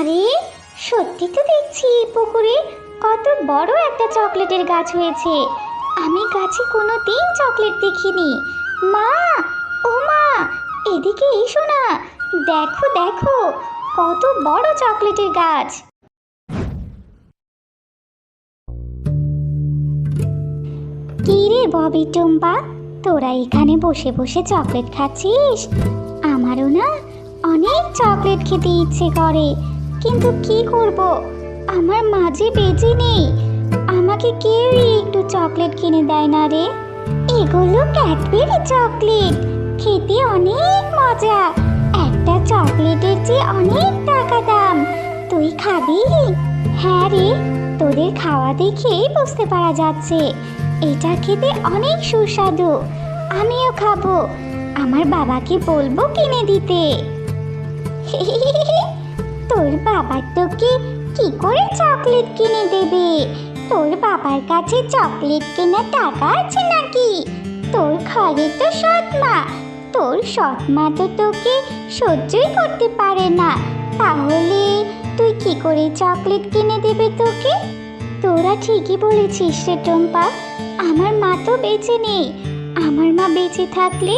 আরে সত্যি তো দেখছি পুকুরে কত বড় একটা চকলেটের গাছ হয়েছে। আমি গাছে কোনোদিন চকলেট দেখিনি। মা, ও মা, এদিকে এসো না। দেখো দেখো, কত বড় চকলেটের গাছ। কি রে ববি টুম্পা, তোরা এখানে বসে বসে চকলেট খাচ্ছিস? আমারও না অনেক চকলেট খেতে ইচ্ছে করে, কিন্তু কি করব, আমার মাঝে বেঁচে নেই। আমাকে কেউই একটু চকলেট কিনে দেয় না রে। এগুলো ক্যাডবেরি চকলেট, খেতে অনেক মজা। একটা চকলেটের যে অনেক টাকা দাম। তুই খাবি? হ্যাঁ রে, তোদের খাওয়া দেখেই বুঝতে পারা যাচ্ছে এটা খেতে অনেক সুস্বাদু। আমিও খাবো। আমার বাবাকে বলবো কিনে দিতে। তোর বাবা তোকে কি করে চকলেট কিনে দেবে? তোর বাবার কাছে চকলেট কেনার টাকা আছে নাকি? তোর ঘরে তো সৎ মা, তোর সৎ মা তো তোকে সহ্যই করতে পারে না। তাহলে তুই কি করে চকলেট কিনে দেবে তোকে? তোরা ঠিকই বলেছিস রে টম্পা, আমার মা তো বেঁচে নেই। আমার মা বেঁচে থাকলে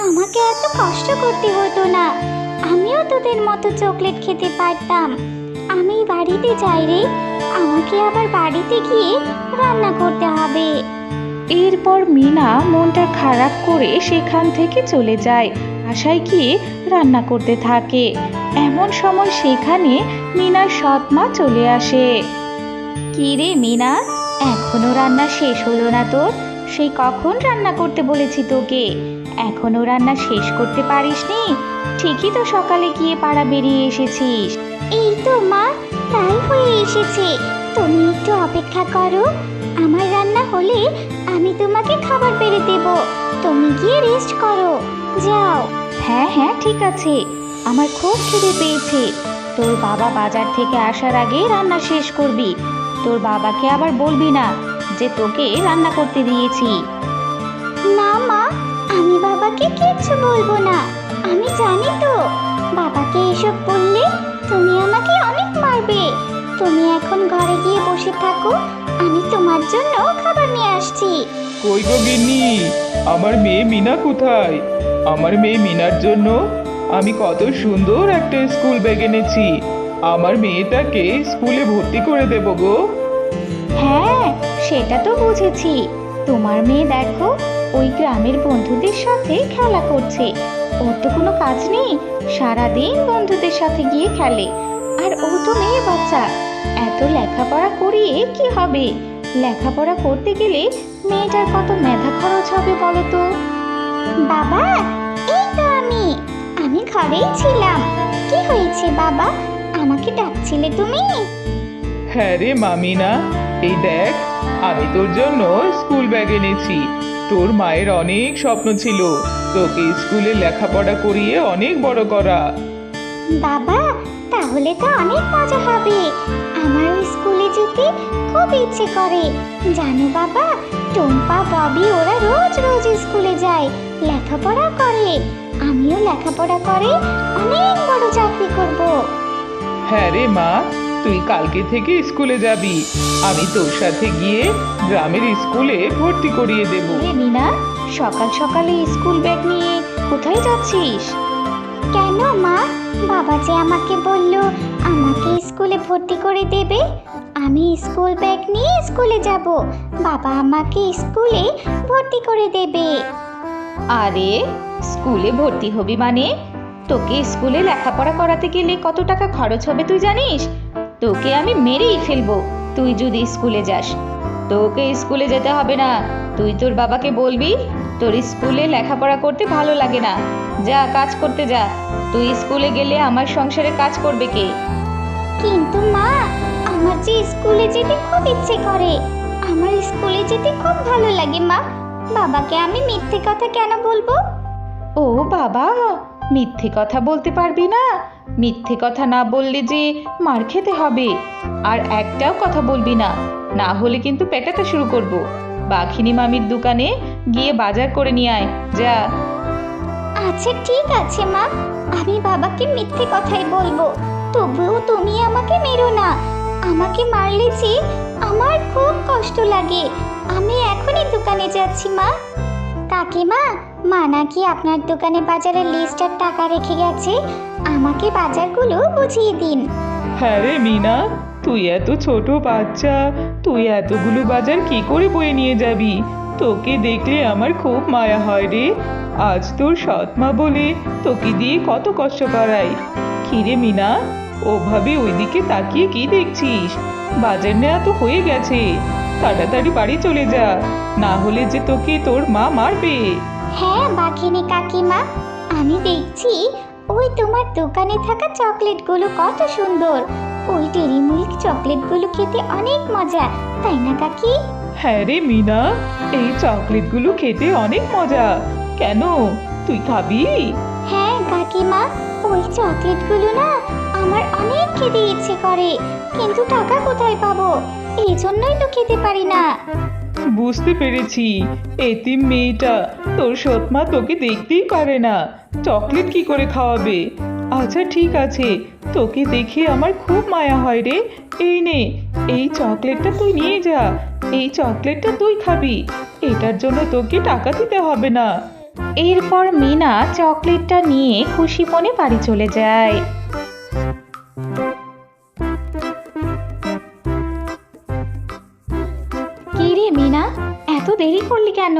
আমাকে এত কষ্ট করতে হতো না, আমিও তোদের মতো চকলেট খেতে পারতাম। আমি বাড়িতে যাই রে, আমাকে আবার বাড়িতে গিয়ে রান্না করতে হবে। এরপর মিনা মনটা খারাপ করে সেখান থেকে চলে যায়। আশায় গিয়ে রান্না করতে থাকে। এমন সময় সেখানে মিনার সৎ মা চলে আসে। কি রে মিনা, এখনো রান্না শেষ হলো না তোর? সেই কখন রান্না করতে বলেছি তোকে, এখনো রান্না শেষ করতে পারিসনি? ঠিকই তো সকালে গিয়ে পাড়া বেরিয়ে এসেছিস। এই তো মা, তাই হয়ে এসেছে। তুমি একটু অপেক্ষা করো, আমার রান্না হলে আমি তোমাকে খাবার বেড়ে দেব। তুমি গিয়ে রেস্ট করো, যাও। হ্যাঁ হ্যাঁ ঠিক আছে, আমার খুব খিদে পেয়েছে। তোর বাবা বাজার থেকে আসার আগে রান্না শেষ করবি। তোর বাবাকে আবার বলবি না যে তোকে রান্না করতে দিয়েছি। না মা, আমি বাবাকে কিচ্ছু বলবো না। আমি জানি তো, বাবাকে এসব বললে তুমি আমাকে অনেক মারবে। তুমি এখন ঘরে গিয়ে বসে থাকো, আমি তোমার জন্য খাবার নিয়ে আসছি। কই গো গিন্নি, আমার মেয়ে মিনা কোথায়? আমার মেয়ে মিনার জন্য আমি কত সুন্দর একটা স্কুল ব্যাগ এনেছি। আমার মেয়েটাকে স্কুলে ভর্তি করে দেব গো। হ্যাঁ সেটা তো বুঝেছি, তোমার মেয়ে দেখো ওই গ্রামের বন্ধুদের সাথে খেলা করছে। ওর তো কোনো কাজ নেই, সারাদিন বন্ধুদের সাথে গিয়ে খেলে। আর ও তো মেয়ে বাচ্চা, এত লেখাপড়া করিয়ে কি হবে? লেখাপড়া করতে গেলে মেয়েটার কত মেধা খরচ হবে বলো তো। বাবা, এই তো আমি ঘরেই ছিলাম। কি হয়েছে বাবা, আমাকে ডাকছিলে তুমি? হ্যাঁ রে মামিনা, এই দেখ, আমি তোর জন্য স্কুল ব্যাগ এনেছি। তোর মায়ের অনেক স্বপ্ন ছিল তোকে স্কুলে লেখাপড়া করিয়ে অনেক বড় করা। বাবা, তাহলে তো অনেক মজা হবে। আমার স্কুলে যেতে খুব ইচ্ছে করে। জানো বাবা, টম্পা ববি ওরা রোজ রোজ স্কুলে যায়, লেখাপড়া করে। আমিও লেখাপড়া করে অনেক বড় চাকরি করব। হ্যাঁ রে মা, তুই কালকে থেকে স্কুলে যাবি। আমি তোর সাথে গিয়ে গ্রামের স্কুলে ভর্তি করিয়ে দেব। রে মিনা, সকাল সকালে স্কুল ব্যাগ নিয়ে কোথায় যাচ্ছিস? কেন মা, বাবা যে আমাকে বলল আমাকে স্কুলে ভর্তি করে দেবে। আমি স্কুল ব্যাগ নিয়ে স্কুলে যাব, বাবা আমাকে স্কুলে ভর্তি করে দেবে। আরে স্কুলে ভর্তি হবি মানে? তোকে স্কুলে লেখাপড়া করাতে গেলে কত টাকা খরচ হবে তুই জানিস? তোকে আমি মেরেই ফেলবো তুই যদি স্কুলে যাস। তোকে স্কুলে যেতে হবে না, তুই তোর বাবাকে বলবি তোর স্কুলে লেখাপড়া করতে ভালো লাগে না, যা কাজ করতে যা। তুই স্কুলে গেলে আমার সংসারে কাজ করবে কে? কিন্তু মা, আমার যে স্কুলে যেতে খুব ইচ্ছে করে। আমার স্কুলে যেতে খুব ভালো লাগে মা। বাবাকে আমি মিথ্যে কথা কেন বলবো? ও বাবা, মিথ্যে কথা বলতে পারবি না? মিথ্যে কথা না বললে যে মার খেতে হবে। আর একটাও কথা বলবি না, না হলে কিন্তু পেটাতে শুরু করব। বাঘিনী মামির দোকানে গিয়ে বাজার করে নিয়ে আয়, যা। আচ্ছা ঠিক আছে মা, আমি বাবাকে মিথ্যে কথাই বলবো। তবুও তুমি আমার মেরো না, আমাকে মারলে যে আমার খুব কষ্ট লাগে। আমি এখনই দোকানে যাচ্ছি মা। কাকিমা, মা নাকি আপনার দোকানে বাজারের লিস্ট আর টাকা রেখে গেছে, আমাকে বাজারগুলো বুঝিয়ে দিন। হ্যাঁ রে মিনা, তুই এত ছোট বাচ্চা, তুই এতগুলো বাজার কি করে বয়ে নিয়ে যাবি? তোকে দেখলে আমার খুব মায়া হয় রে। আজ তোর সৎ মা বলে তোকে দিয়ে কত কষ্ট করাই। কিরে মিনা, ওভাবে ওইদিকে তাকিয়ে কি দেখছিস? বাজার নেওয়া তো হয়ে গেছে, তাড়াতাড়ি বাড়ি চলে যা, না হলে যে তোকে তোর মা মারবে। হ্যাঁ বাঘিনী কাকিমা, আমি দেখছি ওই তোমার দোকানে থাকা চকলেটগুলো কত সুন্দর। ওই ডেরি মিল্ক চকলেটগুলো খেতে অনেক মজা, তাই না কাকি? হ্যাঁ রে মিনা, এই চকলেটগুলো খেতে অনেক মজা। কেন, তুই খাবি? হ্যাঁ কাকিমা, ওই চকলেটগুলো না আমার অনেক খেতে ইচ্ছে করে, কিন্তু টাকা কোথায় পাবো? এই জন্যই তো খেতে পারি না। বুঝতে পেরেছি, এতিম মেয়েটা, তোর সৎমা তোকে দেখতেই পারে না, চকলেট কি করে খাওয়াবে? আচ্ছা ঠিক আছে, তোকে দেখে আমার খুব মায়া হয় রে। এই নে, এই চকলেটটা তুই নিয়ে যা, এই চকলেটটা তুই খাবি, এটার জন্য তোকে টাকা দিতে হবে না। এরপর মিনা চকলেটটা নিয়ে খুশি মনে বাড়ি চলে যায়। কি রে মিনা, এত দেরি করলি কেন?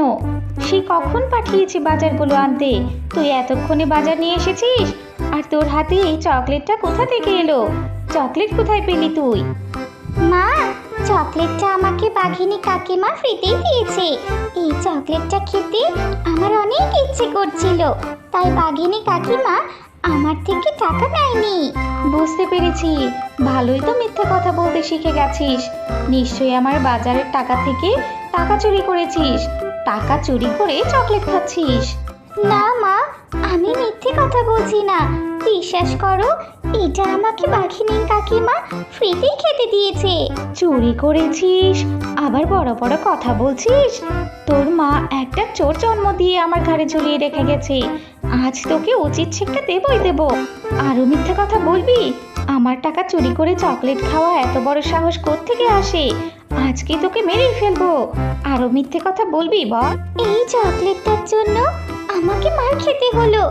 সে কখন পাঠিয়েছি বাজারগুলো আনতে, তুই এতক্ষণে বাজার নিয়ে এসেছিস? আর তোর হাতে এই চকলেটটা কোথা থেকে এলো? চকলেট কোথায় পেলি তুই? মা, চকলেটটা আমাকে বাঘিনী কাকিমা ফ্রিতেই দিয়েছে। এই চকলেটটা খেতে আমার অনেক ইচ্ছে করছিল, তাই বাঘিনী কাকিমা আমার থেকে টাকা নেয়নি। বুঝতে পেরেছি, ভালোই তো মিথ্যে কথা বলতে শিখে গেছিস। নিশ্চয়ই আমার বাজারের টাকা থেকে টাকা চুরি করেছিস, টাকা চুরি করে চকলেট খাচ্ছিস। না মা, আমি মিথ্যে কথা বলছি না, বিশ্বাস করো, এটা আমাকে বাঘিনী কাকিমা ফ্রিতেই খেতে দিয়েছে। চুরি করেছিস, আবার বড় বড় কথা বলছিস? তোর মা একটা চোর জন্ম দিয়ে আমার ঘাড়ে ঝুলিয়ে রেখে গেছে, আজ তোকে উচিত শিক্ষা দেবই দেব। আরো মিথ্যে কথা বলবি? আমার টাকা চুরি করে চকলেট খাওয়া এত বড় সাহস কোত্থেকে আসে? আজকে তোকে মেরেই ফেলবো। আরো মিথ্যে কথা বলবি বল? এই চকলেটটার জন্য আমাকে মার খেতে হলো।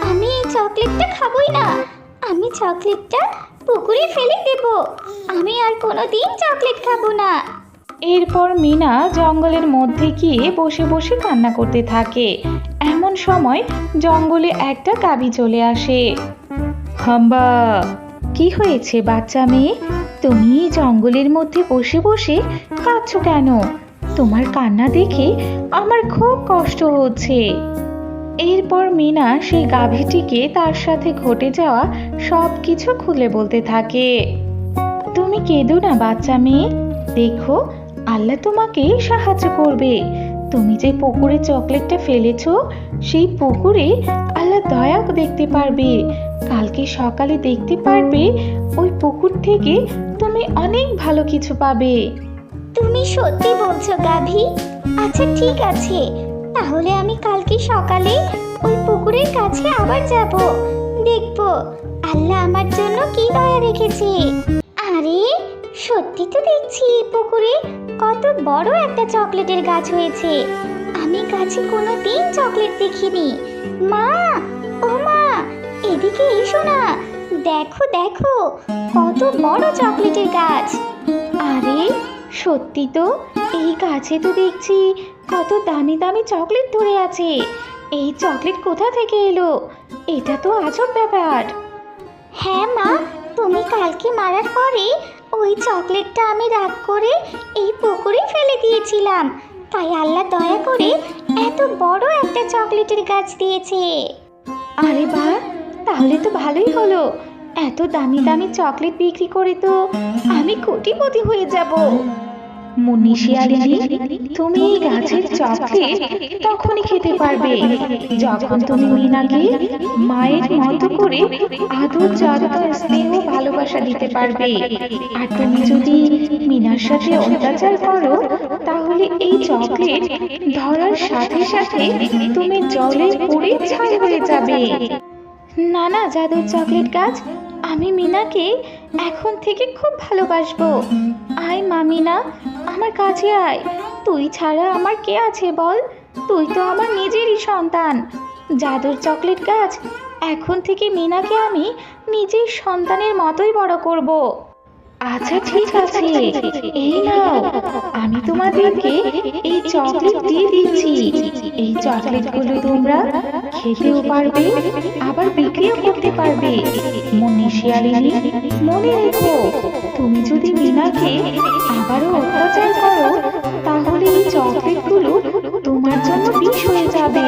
আমি এই চকলেটটা খাবই না, আমি চকলেটটা পুকুরে ফেলে দেব। আমি আর কোনোদিন চকলেট খাবো না। এরপর মিনা জঙ্গলের মধ্যে গিয়ে বসে বসে কান্না করতে থাকে। এমন সময় জঙ্গলে একটা গাভী চলে আসে। হাম্বা, কি হয়েছে বাচ্চা মেয়ে? তুমি জঙ্গলের মধ্যে বসে বসে কাঁদছো কেন? তোমার কান্না দেখে আমার খুব কষ্ট হচ্ছে। এরপর মিনা সেই গাভীটিকে তার সাথে ঘটে যাওয়া সব কিছু খুলে বলতে থাকে। তুমি কেঁদো না বাচ্চা মেয়ে, দেখো আল্লাহ তোমাকে সাহায্য করবে। তুমি যে পুকুরে চকলেটটা ফেলেছো, সেই পুকুরে আল্লাহ দয়া দেখতে পারবে। কালকে সকালে দেখতে পারবে ওই পুকুর থেকে তুমি অনেক ভালো কিছু পাবে। তুমি সত্যি বলছো গাভী? আচ্ছা ঠিক আছে, তাহলে আমি কালকে সকালে ওই পুকুরের কাছে আবার যাব, দেখব আল্লাহ আমার জন্য কি দয়া রেখেছে। আরে সত্যি তো দেখছি এই পুকুরে কত বড় একটা চকলেটের গাছ হয়েছে। আমি গাছে কোনোদিন চকলেট দেখিনি। মা, ও মা, এদিকে এসো না, দেখো দেখো কত বড় চকলেটের গাছ। আরে সত্যি তো, এই গাছে তো দেখছি কত দামি দামি চকলেট ধরে আছে। এই চকলেট কোথা থেকে এলো? এটা তো আজব ব্যাপার। হ্যাঁ মা, তুমি কালকে মারার পরে ওই চকলেটটা আমি রাগ করে এই পুকুরে ফেলে দিয়েছিলাম, তাই আল্লাহ দয়া করে এত বড় একটা চকলেটের গাছ দিয়েছে। আরে বাহ, তাহলে তো ভালোই হলো। এত দামি দামি চকলেট বিক্রি করে তো আমি কোটিপতি হয়ে যাব। মুন্নি শিয়ালিনী, তুমি এই গাছের চকলেট তখনই খেতে পারবে যখন তুমি মিনাকে মায়ের মতো করে আদর যত্ন স্নেহ ভালোবাসা দিতে পারবে। আর তুমি যদি মিনার সাথে অত্যাচার করো, তাহলে এই চকলেট ধরার সাথে সাথে তুমি জলে পুড়ে ছাই হয়ে যাবে। না না জাদুর চকলেট গাছ, আমি মিনাকে এখন থেকে খুব ভালোবাসবো। আয় মা মিনা, আমার কাছে আয়। তুই ছাড়া আমার কে আছে বল? তুই তো আমার নিজেরই সন্তান। জাদুর চকলেট গাছ, এখন থেকে মিনাকে আমি নিজের সন্তানের মতোই বড় করব। আচ্ছা ঠিক আছে, এই নাও, আমি তোমাদেরকে এই চকলেট দিয়ে দিচ্ছি। এই চকলেটগুলো তোমরা খেতেও পারবে, আবার বিক্রিও করতে পারবে। মনে শিয়ালিনী, মনে রেখো, তুমি যদি মিনাকে আবারও অত্যাচার করো তাহলে এই চকলেটগুলো তোমার জন্য বিষ হয়ে যাবে।